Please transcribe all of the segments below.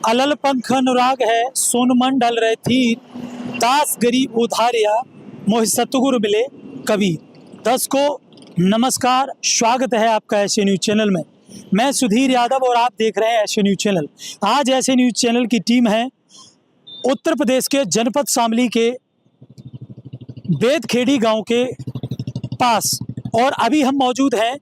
अलल पंख अनुराग है सोनमन डल रहे थी, दास गरीब उधारिया मोहि सतगुरु मिले कबीर। दर्शकों नमस्कार, स्वागत है आपका एशिया न्यूज चैनल में। मैं सुधीर यादव और आप देख रहे हैं एशिया न्यूज चैनल। आज एशिया न्यूज चैनल की टीम है उत्तर प्रदेश के जनपद शामली के बेदखेड़ी गांव के पास, और अभी हम मौजूद हैं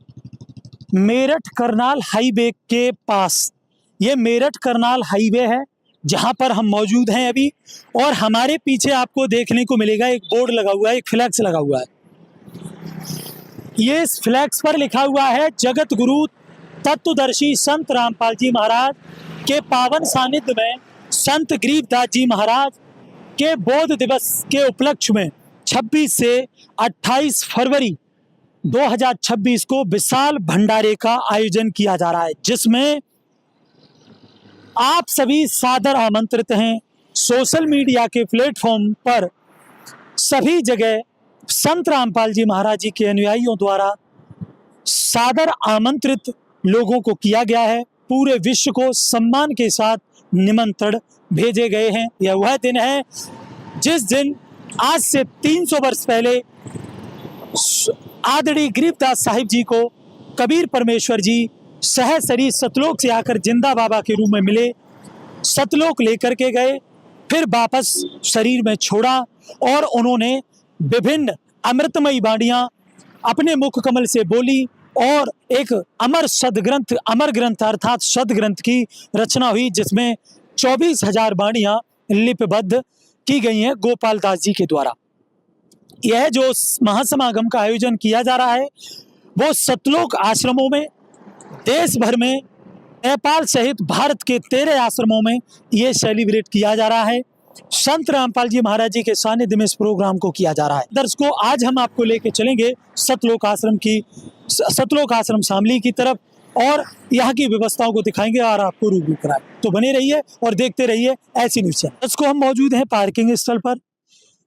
मेरठ करनाल हाईवे के पास। ये मेरठ करनाल हाईवे है जहां पर हम मौजूद हैं अभी, और हमारे पीछे आपको देखने को मिलेगा एक बोर्ड लगा हुआ है, एक फ्लैक्स लगा हुआ है। ये इस फ्लैक्स पर लिखा हुआ है जगत गुरु तत्वदर्शी संत रामपाल जी महाराज के पावन सानिध्य में संत गरीबदास जी महाराज के बोध दिवस के उपलक्ष्य में 26 से 28 फरवरी 2026 को विशाल भंडारे का आयोजन किया जा रहा है, जिसमें आप सभी सादर आमंत्रित हैं। सोशल मीडिया के प्लेटफॉर्म पर सभी जगह संत रामपाल जी महाराज जी के अनुयायियों द्वारा सादर आमंत्रित लोगों को किया गया है। पूरे विश्व को सम्मान के साथ निमंत्रण भेजे गए हैं। यह वह दिन है जिस दिन आज से 300 वर्ष पहले आदरणीय गरीबदास साहिब जी को कबीर परमेश्वर जी सहसरी सतलोक से आकर जिंदा बाबा के रूप में मिले, सतलोक लेकर के गए, फिर वापस शरीर में छोड़ा और उन्होंने विभिन्न अमृतमयी वाणियां अपने मुख कमल से बोली और एक अमर ग्रंथ अर्थात सदग्रंथ की रचना हुई, जिसमें 24,000 वाणियां लिपिबद्ध की गई हैं गोपाल दास जी के द्वारा। यह जो महासमागम का आयोजन किया जा रहा है वो सतलोक आश्रमों में देश भर में, नेपाल सहित भारत के 13 आश्रमों में ये सेलिब्रेट किया जा रहा है। संत रामपाल जी महाराज जी के सानिध्य में इस प्रोग्राम को किया जा रहा है। दर्शकों आज हम आपको लेके चलेंगे सतलोक आश्रम शामली की तरफ और यहाँ की व्यवस्थाओं को दिखाएंगे और आपको रूबरू कराएं। तो बने रहिए और देखते रहिए ऐसी न्यूज़ चैनल। दर्शकों हम मौजूद हैं पार्किंग स्थल पर,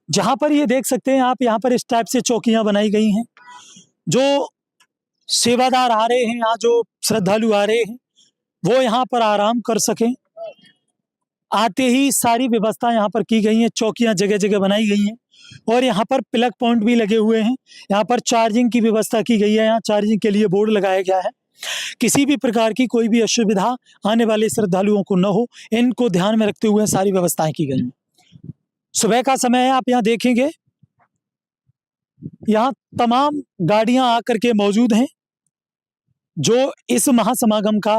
जहाँ पर ये देख सकते हैं आप, यहाँ पर इस टाइप से चौकियाँ बनाई गई हैं। जो सेवादार आ रहे हैं, यहाँ जो श्रद्धालु आ रहे हैं वो यहाँ पर आराम कर सकें, आते ही सारी व्यवस्था यहाँ पर की गई है। चौकियाँ जगह जगह बनाई गई हैं और यहाँ पर प्लग पॉइंट भी लगे हुए हैं। यहाँ पर चार्जिंग की व्यवस्था की गई है, यहाँ चार्जिंग के लिए बोर्ड लगाया गया है। किसी भी प्रकार की कोई भी असुविधा आने वाले श्रद्धालुओं को न हो, इनको ध्यान में रखते हुए सारी व्यवस्थाएं की गई हैं। सुबह का समय है, आप यहाँ देखेंगे यहाँ तमाम गाड़ियां आकर के मौजूद हैं जो इस महासमागम का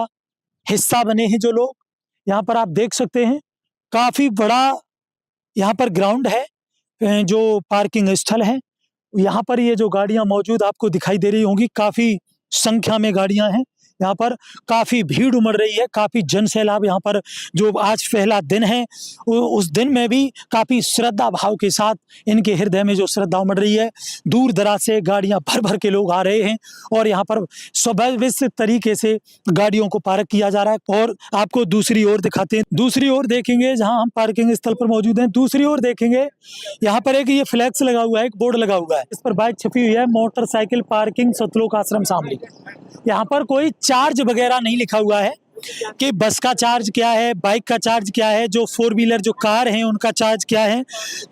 हिस्सा बने हैं। जो लोग यहाँ पर आप देख सकते हैं, काफी बड़ा यहाँ पर ग्राउंड है, जो पार्किंग स्थल है। यहाँ पर ये जो गाड़ियां मौजूद आपको दिखाई दे रही होंगी, काफी संख्या में गाड़ियां हैं। यहाँ पर काफी भीड़ उमड़ रही है, काफी जन सैलाब यहाँ पर, जो आज पहला दिन है उस दिन में भी काफी श्रद्धा भाव के साथ इनके हृदय में जो श्रद्धा उमड़ रही है। दूर दराज से गाड़ियां भर भर के लोग आ रहे हैं और यहाँ पर सुव्यवस्थित तरीके से गाड़ियों को पार्क किया जा रहा है। और आपको दूसरी ओर दिखाते हैं, दूसरी ओर देखेंगे जहाँ हम पार्किंग स्थल पर मौजूद हैं, दूसरी ओर देखेंगे यहाँ पर एक ये फ्लैक्स लगा हुआ है, एक बोर्ड लगा हुआ है, इस पर बाइक छपी हुई है मोटरसाइकिल पार्किंग सतलोक आश्रम शामली। यहाँ पर कोई चार्ज वगैरह नहीं लिखा हुआ है कि बस का चार्ज क्या है, बाइक का चार्ज क्या है, जो 4 व्हीलर जो कार हैं उनका चार्ज क्या है।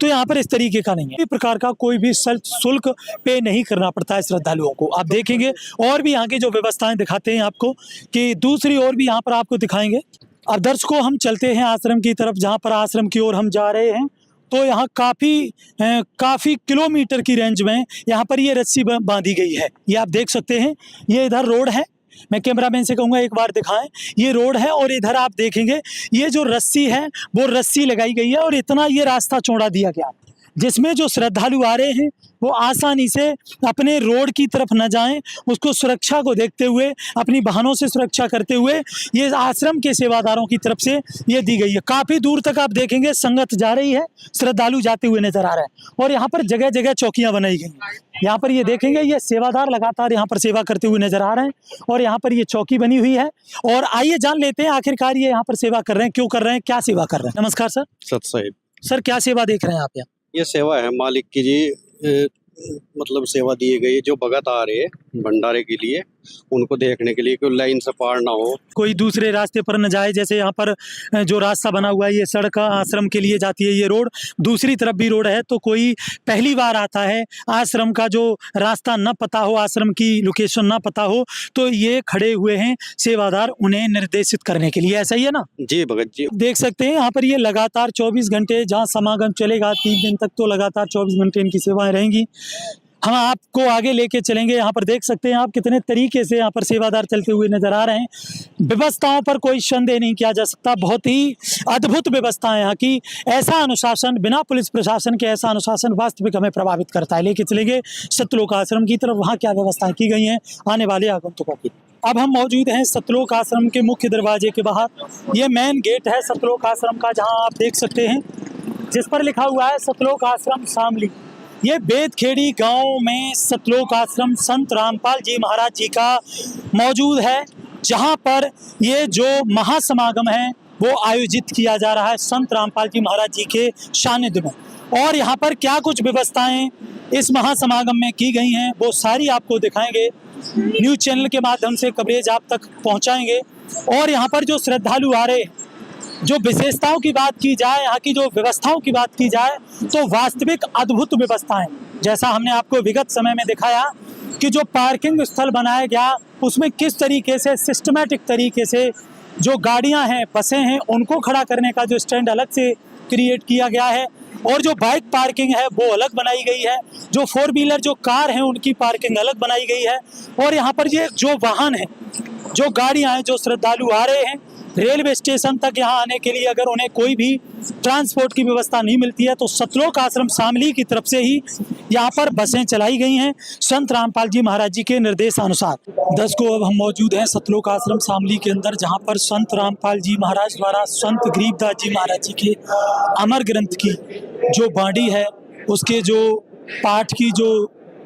तो यहाँ पर इस तरीके का नहीं है, इस प्रकार का कोई भी शुल्क पे नहीं करना पड़ता है श्रद्धालुओं को। आप देखेंगे और भी यहाँ की जो व्यवस्थाएं दिखाते हैं आपको, कि दूसरी ओर भी यहाँ पर आपको दिखाएंगे। अब दर्शकों हम चलते हैं आश्रम की तरफ, जहाँ पर आश्रम की ओर हम जा रहे हैं। तो यहाँ काफ़ी किलोमीटर की रेंज में यहाँ पर ये रस्सी बांधी गई है। ये आप देख सकते हैं, ये इधर रोड है, मैं कैमरामैन से कहूँगा एक बार दिखाएं, ये रोड है और इधर आप देखेंगे ये जो रस्सी है वो रस्सी लगाई गई है और इतना ये रास्ता चौड़ा दिया गया, जिसमें जो श्रद्धालु आ रहे हैं वो आसानी से अपने रोड की तरफ न जाएं, उसको सुरक्षा को देखते हुए, अपनी वाहनों से सुरक्षा करते हुए ये आश्रम के सेवादारों की तरफ से ये दी गई है। काफ़ी दूर तक आप देखेंगे संगत जा रही है, श्रद्धालु जाते हुए नजर आ रहे हैं और यहाँ पर जगह जगह चौकियाँ बनाई गई हैं। यहाँ पर ये देखेंगे ये सेवादार लगातार यहाँ पर सेवा करते हुए नजर आ रहे हैं और यहाँ पर ये चौकी बनी हुई है। और आइए जान लेते हैं आखिरकार ये यहाँ पर सेवा कर रहे हैं, क्यों कर रहे हैं, क्या सेवा कर रहे हैं। नमस्कार सर। सत साहिब। सर क्या सेवा देख रहे हैं आप यहाँ? ये सेवा है मालिक की जी, मतलब सेवा दी गई है। जो भगत आ रहे हैं भंडारे के लिए, उनको देखने के लिए कोई लाइन से पार ना हो। कोई दूसरे रास्ते पर न जाए, जैसे यहाँ पर जो रास्ता बना हुआ है ये सड़क आश्रम के लिए जाती है, ये रोड दूसरी तरफ भी रोड है, तो कोई पहली बार आता है, आश्रम का जो रास्ता न पता हो, आश्रम की लोकेशन ना पता हो, तो ये खड़े हुए हैं सेवादार उन्हें निर्देशित करने के लिए। ऐसा ही है ना जी भगत जी। देख सकते हैं यहाँ पर ये लगातार 24 घंटे जहाँ समागम चलेगा 3 दिन तक, तो लगातार 24 घंटे इनकी सेवाएं रहेंगी। हम आपको आगे लेके चलेंगे। यहाँ पर देख सकते हैं आप कितने तरीके से यहाँ पर सेवादार चलते हुए नजर आ रहे हैं। व्यवस्थाओं पर कोई संदेह नहीं किया जा सकता, बहुत ही अद्भुत व्यवस्था है यहाँ की। ऐसा अनुशासन, बिना पुलिस प्रशासन के ऐसा अनुशासन वास्तविक हमें प्रभावित करता है। लेके चलेंगे सतलोक आश्रम की तरफ, वहाँ क्या व्यवस्थाएं की गई हैं आने वाले आगंतुकों की। अब हम मौजूद हैं सतलोक आश्रम के मुख्य दरवाजे के बाहर। ये मेन गेट है सतलोक आश्रम का, जहाँ आप देख सकते हैं जिस पर लिखा हुआ है सतलोक आश्रम शामली। ये बेदखेड़ी गांव में सतलोक आश्रम संत रामपाल जी महाराज जी का मौजूद है, जहां पर ये जो महासमागम है वो आयोजित किया जा रहा है संत रामपाल जी महाराज जी के सानिध्य में। और यहाँ पर क्या कुछ व्यवस्थाएं इस महासमागम में की गई हैं वो सारी आपको दिखाएंगे, न्यूज़ चैनल के माध्यम से कवरेज आप तक पहुँचाएंगे। और यहाँ पर जो श्रद्धालु आ रहे हैं, जो विशेषताओं की बात की जाए, यहाँ की जो व्यवस्थाओं की बात की जाए, तो वास्तविक अद्भुत व्यवस्थाएं। जैसा हमने आपको विगत समय में दिखाया कि जो पार्किंग स्थल बनाया गया उसमें किस तरीके से सिस्टमैटिक तरीके से जो गाड़ियां हैं, बसें हैं, उनको खड़ा करने का जो स्टैंड अलग से क्रिएट किया गया है, और जो बाइक पार्किंग है वो अलग बनाई गई है, जो 4 व्हीलर जो कार हैं उनकी पार्किंग अलग बनाई गई है। और यहाँ पर ये जो वाहन है, जो गाड़ियाँ हैं, जो श्रद्धालु आ रहे हैं रेलवे स्टेशन तक यहाँ आने के लिए अगर उन्हें कोई भी ट्रांसपोर्ट की व्यवस्था नहीं मिलती है, तो सतलोक आश्रम शामली की तरफ से ही यहाँ पर बसें चलाई गई हैं संत रामपाल जी महाराज जी के निर्देशानुसार। 10 को अब हम मौजूद हैं सतलोक आश्रम शामली के अंदर, जहाँ पर संत रामपाल जी महाराज द्वारा संत गरीबदास जी महाराज जी के अमर ग्रंथ की जो बाणी है, उसके जो पाठ की जो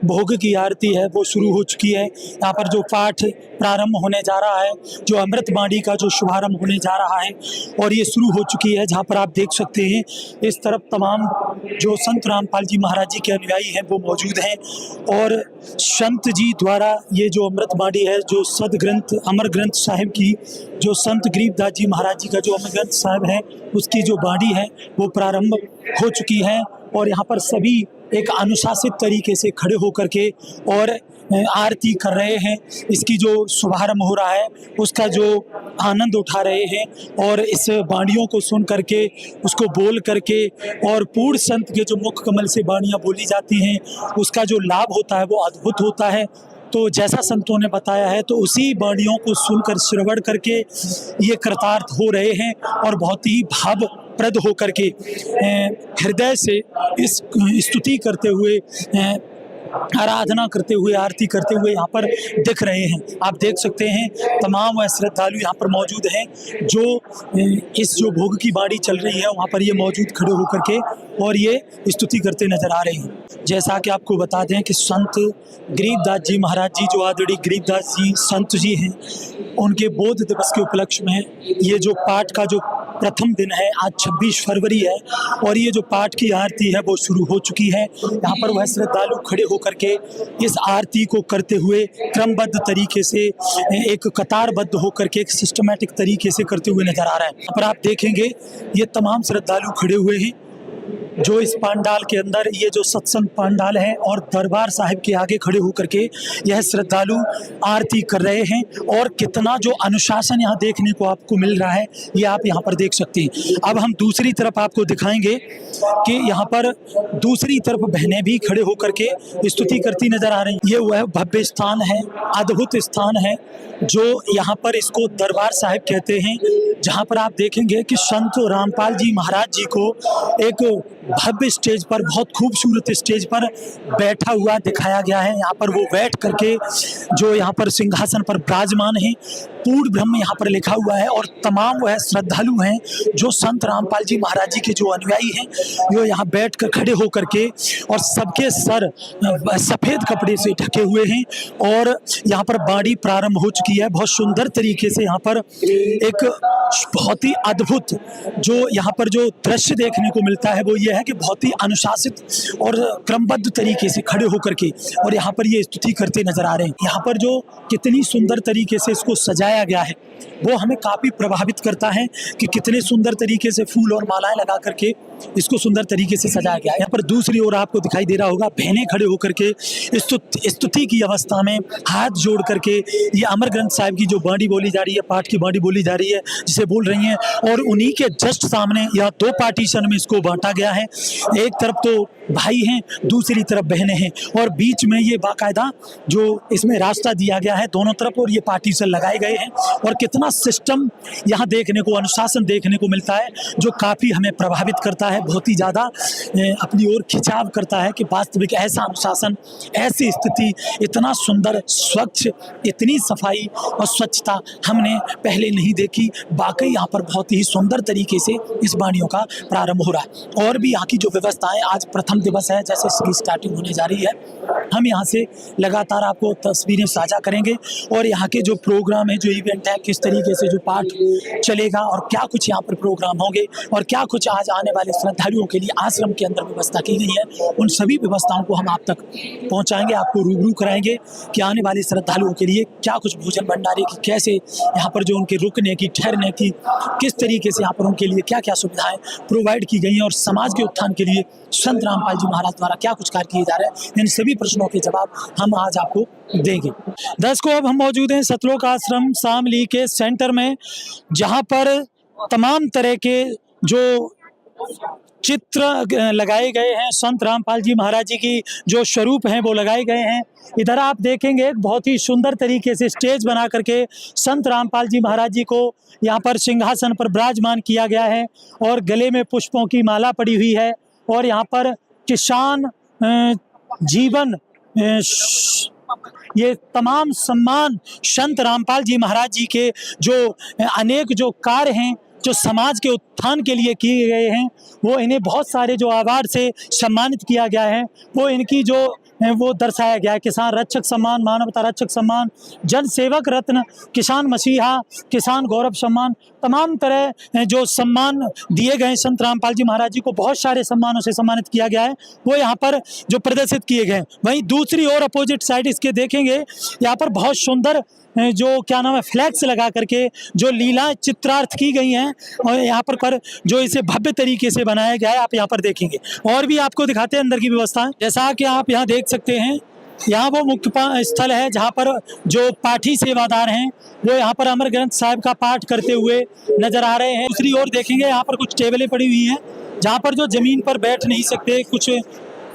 भोग की आरती है वो शुरू हो चुकी है। यहाँ पर जो पाठ प्रारंभ होने जा रहा है, जो अमृत बाणी का जो शुभारंभ होने जा रहा है, और ये शुरू हो चुकी है। जहाँ पर आप देख सकते हैं इस तरफ तमाम जो संत रामपाल जी महाराज जी के अनुयायी हैं वो मौजूद हैं, और संत जी द्वारा ये जो अमृत बाणी है, जो सदग्रंथ अमर ग्रंथ साहिब की, जो संत गरीबदास जी महाराज जी का जो अमर ग्रंथ साहिब है उसकी जो बाणी है वो प्रारंभ हो चुकी है। और यहाँ पर सभी एक अनुशासित तरीके से खड़े होकर के और आरती कर रहे हैं। इसकी जो शुभारंभ हो रहा है उसका जो आनंद उठा रहे हैं, और इस बाणियों को सुन करके, उसको बोल करके, और पूर्ण संत के जो मुख कमल से बाणियाँ बोली जाती हैं उसका जो लाभ होता है वो अद्भुत होता है। तो जैसा संतों ने बताया है, तो उसी बाणियों को सुनकर श्रवण करके ये कृतार्थ हो रहे हैं, और बहुत ही भावप्रद होकर के हृदय से इस स्तुति करते हुए, आराधना करते हुए, आरती करते हुए यहाँ पर दिख रहे हैं। आप देख सकते हैं तमाम वह श्रद्धालु यहाँ पर मौजूद हैं जो इस जो भोग की बाणी चल रही है वहाँ पर ये मौजूद खड़े होकर के और ये स्तुति करते नजर आ रहे हैं। जैसा कि आपको बता दें कि संत गरीबदास जी महाराज जी, जो आदरणीय गरीबदास जी संत जी हैं, उनके बोध दिवस के उपलक्ष्य में ये जो पाठ का जो प्रथम दिन है, आज 26 फरवरी है, और ये जो पाठ की आरती है वो शुरू हो चुकी है। यहाँ पर वह श्रद्धालु खड़े होकर के इस आरती को करते हुए क्रमबद्ध तरीके से, एक कतारबद्ध होकर के, एक सिस्टमैटिक तरीके से करते हुए नजर आ रहा है। यहाँ पर आप देखेंगे ये तमाम श्रद्धालु खड़े हुए हैं जो इस पांडाल के अंदर, ये जो सत्संग पांडाल है और दरबार साहिब के आगे खड़े होकर के यह श्रद्धालु आरती कर रहे हैं। और कितना जो अनुशासन यहाँ देखने को आपको मिल रहा है ये आप यहाँ पर देख सकते हैं। अब हम दूसरी तरफ आपको दिखाएंगे कि यहाँ पर दूसरी तरफ बहनें भी खड़े होकर के स्तुति करती नजर आ रही हैं। ये वह भव्य स्थान है, अद्भुत स्थान है जो यहाँ पर इसको दरबार साहिब कहते हैं, जहाँ पर आप देखेंगे कि संत रामपाल जी महाराज जी को एक भव्य स्टेज पर, बहुत खूबसूरत स्टेज पर बैठा हुआ दिखाया गया है। यहाँ पर वो बैठ करके जो यहाँ पर सिंहासन पर विराजमान हैं, पूर्ण ब्रह्म यहाँ पर लिखा हुआ है और तमाम वह श्रद्धालु हैं जो संत रामपाल जी महाराज जी के जो अनुयायी हैं वो यहाँ बैठ कर खड़े होकर के और सबके सर सफ़ेद कपड़े से ढके हुए हैं और यहाँ पर बाड़ी प्रारंभ हो चुकी है। बहुत सुंदर तरीके से यहाँ पर एक बहुत ही अद्भुत जो यहाँ पर जो दृश्य देखने को मिलता है वो ये है कि बहुत ही अनुशासित और क्रमबद्ध तरीके से खड़े होकर के और यहाँ पर ये स्तुति करते नजर आ रहे हैं। यहाँ पर जो कितनी सुंदर तरीके से इसको सजाया गया है वो हमें काफ़ी प्रभावित करता है कि कितने सुंदर तरीके से फूल और मालाएं लगा करके इसको सुंदर तरीके से सजाया गया है। यहाँ पर दूसरी ओर आपको दिखाई दे रहा होगा बहनें खड़े होकर के स्तुति की अवस्था में हाथ जोड़ करके ये अमर ग्रंथ साहिब की जो बाणी बोली जा रही है, पाठ की बाणी बोली जा रही है, जिसे बोल रही हैं और उन्हीं के जस्ट सामने यह दो पार्टीशन में इसको बांटा गया है। एक तरफ तो भाई हैं, दूसरी तरफ बहनें हैं और बीच में ये बाकायदा जो इसमें रास्ता दिया गया है दोनों तरफ और ये पार्टीशन लगाए गए हैं और कितना सिस्टम यहाँ देखने को, अनुशासन देखने को मिलता है जो काफ़ी हमें प्रभावित करता है, बहुत ही ज़्यादा अपनी ओर खिंचाव करता है कि वास्तविक ऐसा अनुशासन, ऐसी स्थिति, इतना सुंदर, स्वच्छ, इतनी सफाई और स्वच्छता हमने पहले नहीं देखी। वाकई यहाँ पर बहुत ही सुंदर तरीके से इस बाणियों का प्रारंभ हो रहा है और भी यहाँ की जो व्यवस्थाएं, आज प्रथम दिवस है, जैसे इसकी स्टार्टिंग होने जा रही है, हम यहाँ से लगातार आपको तस्वीरें साझा करेंगे और यहाँ के जो प्रोग्राम है, जो इवेंट है, किस तरीके से जो पाठ चलेगा और क्या कुछ यहाँ पर प्रोग्राम होंगे और क्या कुछ आज आने वाले श्रद्धालुओं के लिए आश्रम के अंदर व्यवस्था की गई है, उन सभी व्यवस्थाओं को हम आप तक पहुँचाएंगे, आपको रूबरू कराएंगे कि आने वाले श्रद्धालुओं के लिए क्या कुछ भोजन भंडारे की, कैसे यहाँ पर जो उनके रुकने की, ठहरने की, किस तरीके से यहाँ पर उनके लिए क्या क्या सुविधाएं प्रोवाइड की गई हैं और समाज के उत्थान के लिए संत रामपाल जी महाराज द्वारा क्या कुछ कार्य किए जा रहे हैं, इन सभी प्रश्नों के जवाब हम आज आपको देंगे। दर्शकों, अब हम मौजूद हैं सतलोक आश्रम शामली के सेंटर में, जहां पर तमाम तरह के जो चित्र लगाए गए हैं, संत रामपाल जी महाराज जी की जो स्वरूप हैं वो लगाए गए हैं। इधर आप देखेंगे बहुत ही सुंदर तरीके से स्टेज बना करके संत रामपाल जी महाराज जी को यहाँ पर सिंहासन पर विराजमान किया गया है और गले में पुष्पों की माला पड़ी हुई है और यहाँ पर किसान जीवन ये तमाम सम्मान संत रामपाल जी महाराज जी के जो अनेक जो कार्य हैं, जो समाज के उत्थान के लिए किए गए हैं, वो इन्हें बहुत सारे जो अवार्ड से सम्मानित किया गया है, वो इनकी जो वो दर्शाया गया है। किसान रक्षक सम्मान, मानवता रक्षक सम्मान, जन सेवक रत्न, किसान मसीहा, किसान गौरव सम्मान, तमाम तरह जो सम्मान दिए गए संत रामपाल जी महाराज जी को बहुत सारे सम्मानों से सम्मानित किया गया है, वो यहाँ पर जो प्रदर्शित किए गए हैं। वहीं दूसरी ओर अपोजिट साइड इसके देखेंगे, यहाँ पर बहुत सुंदर जो क्या नाम है फ्लैक्स लगा करके जो लीला चित्रार्थ की गई हैं और यहाँ पर जो इसे भव्य तरीके से बनाया गया है, आप यहाँ पर देखेंगे। और भी आपको दिखाते हैं अंदर की व्यवस्था, जैसा कि आप यहाँ देख सकते हैं। यहाँ वो मुख्य स्थल है जहाँ पर जो पाठी सेवादार हैं वो यहाँ पर अमर ग्रंथ साहिब का पाठ करते हुए नजर आ रहे हैं। दूसरी ओर देखेंगे यहाँ पर कुछ टेबलें पड़ी हुई हैं जहाँ पर जो जमीन पर बैठ नहीं सकते, कुछ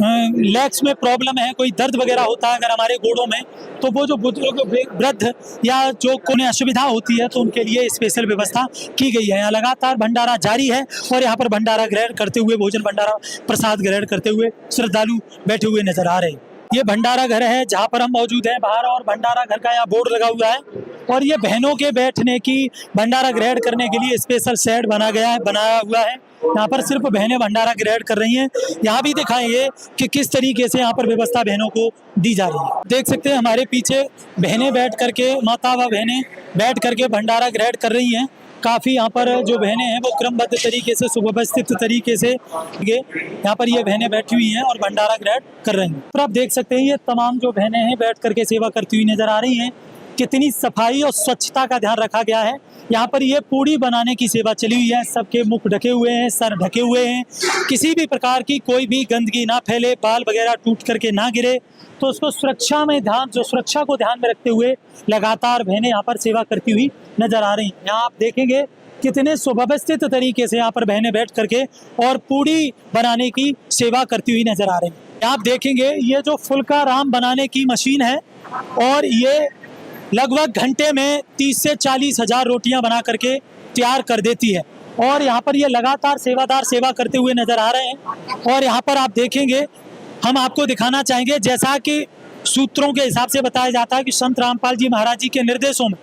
लेग्स में प्रॉब्लम है, कोई दर्द वगैरह होता है अगर हमारे गोड़ों में, तो वो जो बुजुर्ग वृद्ध या जो कोई असुविधा होती है तो उनके लिए स्पेशल व्यवस्था की गई है। यहाँ लगातार भंडारा जारी है और यहाँ पर भंडारा ग्रहण करते हुए, भोजन भंडारा प्रसाद ग्रहण करते हुए श्रद्धालु बैठे हुए नजर आ रहे हैं। ये भंडारा घर है जहाँ पर हम मौजूद हैं बाहर और भंडारा घर का यहाँ बोर्ड लगा हुआ है और ये बहनों के बैठने की, भंडारा ग्रहण करने के लिए स्पेशल शेड बनाया हुआ है। यहाँ पर सिर्फ बहनें भंडारा ग्रहण कर रही हैं। यहाँ भी दिखाएंगे कि किस तरीके से यहाँ पर व्यवस्था बहनों को दी जा रही है। देख सकते हैं हमारे पीछे बहनें बैठ करके, माता व बहनें बैठ करके भंडारा ग्रहण कर रही हैं। काफ़ी यहाँ पर जो बहनें हैं वो क्रमबद्ध तरीके से, सुव्यवस्थित तरीके से यहाँ पर ये बहनें बैठी हुई हैं और भंडारा ग्रहण कर रही हैं। पर आप देख सकते हैं ये तमाम जो बहनें हैं बैठ करके सेवा करती हुई नजर आ रही हैं। कितनी सफाई और स्वच्छता का ध्यान रखा गया है। यहाँ पर ये पूड़ी बनाने की सेवा चली हुई है। सबके मुख ढके हुए हैं, सर ढके हुए हैं, किसी भी प्रकार की कोई भी गंदगी ना फैले, बाल वगैरह टूट करके ना गिरे, तो उसको सुरक्षा को ध्यान में रखते हुए लगातार बहनें यहाँ पर सेवा करती हुई नजर आ रही हैं। यहाँ आप देखेंगे कितने सुव्यवस्थित तरीके से यहाँ पर बहनें बैठ करके और पूड़ी बनाने की सेवा करती हुई नजर आ रही हैं। आप देखेंगे ये जो फुल्का राम बनाने की मशीन है और ये लगभग घंटे में 30 से 40 हजार रोटियां बना करके तैयार कर देती है और यहाँ पर ये लगातार सेवादार सेवा करते हुए नजर आ रहे हैं। और यहाँ पर आप देखेंगे, हम आपको दिखाना चाहेंगे, जैसा कि सूत्रों के हिसाब से बताया जाता है कि संत रामपाल जी महाराज जी के निर्देशों में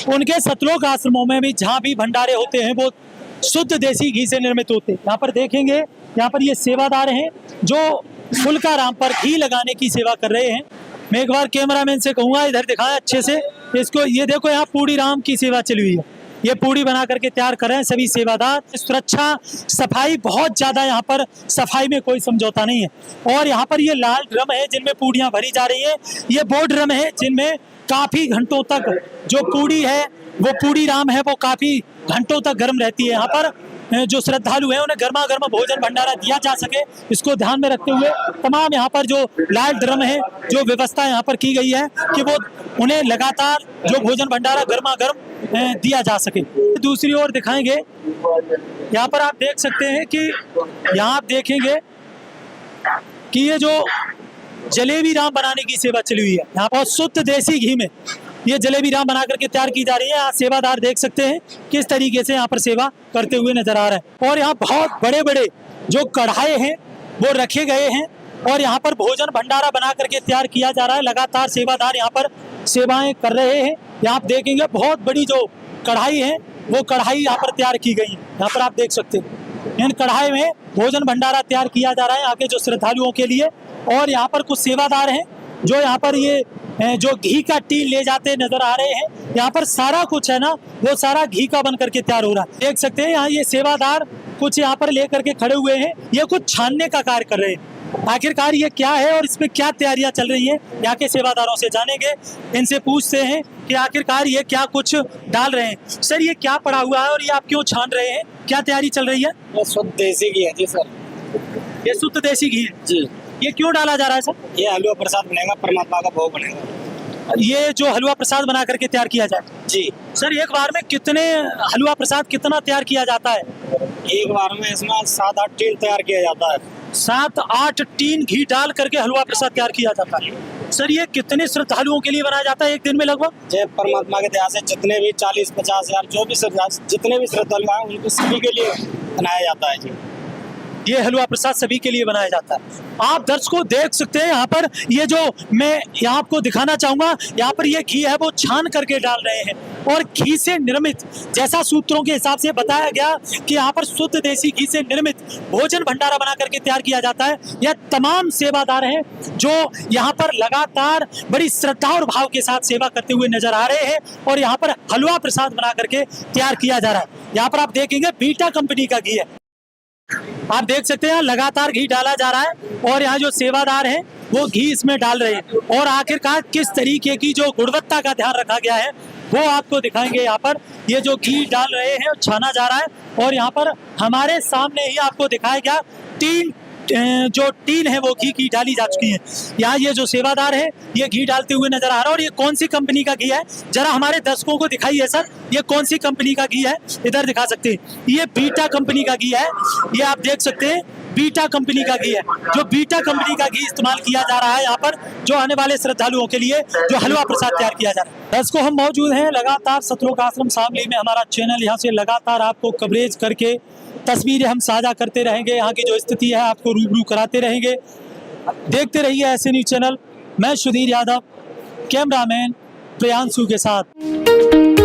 उनके सतलोक आश्रमों में भी जहाँ भी भंडारे होते हैं वो शुद्ध देसी घी से निर्मित होते हैं। यहाँ पर देखेंगे, यहाँ पर ये सेवादार हैं जो फुल्काराम पर घी लगाने की सेवा कर रहे हैं। मैं एक बार कैमरामैन से कहूँगा इधर दिखाएं अच्छे से इसको। ये देखो यहाँ पूड़ी राम की सेवा चली हुई है, ये पूड़ी बना करके तैयार कर रहे हैं सभी सेवादार। सुरक्षा सफाई बहुत ज्यादा, यहाँ पर सफाई में कोई समझौता नहीं है। और यहाँ पर ये लाल ड्रम है जिनमें पूड़ियाँ भरी जा रही है, ये वो ड्रम है जिनमें काफी घंटों तक जो पूड़ी है वो पूड़ी राम है वो काफी घंटों तक गर्म रहती है। यहाँ पर जो श्रद्धालु हैं उन्हें गर्मा गर्म भोजन भंडारा दिया जा सके, इसको ध्यान में रखते हुए तमाम यहाँ पर जो लाल ड्रम है जो व्यवस्था यहाँ पर की गई है कि वो उन्हें लगातार जो भोजन भंडारा गर्मा गर्म दिया जा सके। दूसरी ओर दिखाएंगे, यहाँ पर आप देख सकते हैं कि यहाँ आप देखेंगे कि ये जो जलेबी राम बनाने की सेवा चली हुई है, यहाँ पर शुद्ध देसी घी में ये जलेबी राम बना करके तैयार की जा रही है। यहाँ सेवादार देख सकते हैं किस तरीके से यहाँ पर सेवा करते हुए नजर आ रहे हैं। और यहाँ बहुत बड़े बड़े जो कढ़ाई हैं वो रखे गए हैं और यहाँ पर भोजन भंडारा बना करके तैयार किया जा रहा है। लगातार सेवादार यहाँ पर सेवाएं कर रहे हैं। यहाँ आप देखेंगे बहुत बड़ी जो कढ़ाई है वो कढ़ाई यहाँ पर तैयार की गई है। यहाँ पर आप देख सकते हैं इन कढ़ाई में भोजन भंडारा तैयार किया जा रहा है आगे जो श्रद्धालुओं के लिए। और यहाँ पर कुछ सेवादार हैं जो यहाँ पर ये जो घी का टीन ले जाते नजर आ रहे हैं। यहाँ पर सारा कुछ है ना वो सारा घी का बन करके तैयार हो रहा है। देख सकते हैं यहाँ ये सेवादार कुछ यहाँ पर लेकर के खड़े हुए हैं, ये कुछ छानने का कार्य कर रहे हैं। आखिरकार ये क्या है और इसमें क्या तैयारियां चल रही हैं, यहाँ के सेवादारों से जानेंगे, इनसे पूछते हैं कि आखिरकार ये क्या कुछ डाल रहे हैं। सर ये क्या पड़ा हुआ है और ये आप क्यों छान रहे हैं, क्या तैयारी चल रही है? ये शुद्ध देसी घी है जी सर। ये शुद्ध देसी घी है जी। ये क्यों डाला जा रहा है सर? ये हलवा प्रसाद बनेगा, परमात्मा का भोग बनेगा। ये जो हलवा प्रसाद बना करके तैयार किया जाए जी। सर एक बार में कितने हलवा प्रसाद कितना तैयार किया जाता है? एक बार में इसमें 7-8 टीन तैयार किया जाता है। 7-8 टीन घी डाल करके हलवा प्रसाद तैयार किया जाता है। सर ये कितने श्रद्धालुओं के लिए बनाया जाता है एक दिन में लगभग? जय परमात्मा के दया से जितने भी 40-50 हजार जो भी जितने भी श्रद्धालु हैं उनको सभी के लिए बनाया जाता है जी। ये हलवा प्रसाद सभी के लिए बनाया जाता है। आप दर्शकों देख सकते हैं यहाँ पर ये जो मैं यहाँ आपको दिखाना चाहूंगा, यहाँ पर ये घी है वो छान करके डाल रहे हैं और घी से निर्मित जैसा सूत्रों के हिसाब से बताया गया कि यहाँ पर शुद्ध देसी घी से निर्मित भोजन भंडारा बना करके तैयार किया जाता है। यह तमाम सेवादार हैं जो यहाँ पर लगातार बड़ी श्रद्धा और भाव के साथ सेवा करते हुए नजर आ रहे हैं और यहाँ पर हलवा प्रसाद बना करके तैयार किया जा रहा है। यहाँ पर आप देखेंगे बीटा कंपनी का घी है, आप देख सकते हैं लगातार घी डाला जा रहा है और यहाँ जो सेवादार हैं वो घी इसमें डाल रहे हैं और आखिरकार किस तरीके की जो गुणवत्ता का ध्यान रखा गया है वो आपको दिखाएंगे। यहाँ पर ये जो घी डाल रहे हैं छाना जा रहा है और यहाँ पर हमारे सामने ही आपको दिखाया गया जो टीन है वो घी की डाली जा चुकी है। यहाँ ये जो सेवादार है ये घी डालते हुए नजर आ रहा है और ये कौन सी कंपनी का घी है जरा हमारे दर्शकों को दिखाइए सर, ये कौन सी कंपनी का घी है? इधर दिखा सकते हैं, ये बीटा कंपनी का घी है। ये आप देख सकते हैं बीटा कंपनी का घी है, जो बीटा कंपनी का घी इस्तेमाल किया जा रहा है यहाँ पर जो आने वाले श्रद्धालुओं के लिए जो हलवा प्रसाद तैयार किया जा रहा है। दर्शकों हम मौजूद हैं लगातार सतलोक आश्रम शामली में, हमारा चैनल यहाँ से लगातार आपको कवरेज करके तस्वीरें हम साझा करते रहेंगे, यहाँ की जो स्थिति है आपको रूबरू कराते रहेंगे। देखते रहिए ऐसे न्यूज़ चैनल। मैं सुधीर यादव, कैमरामैन प्रियांशु के साथ।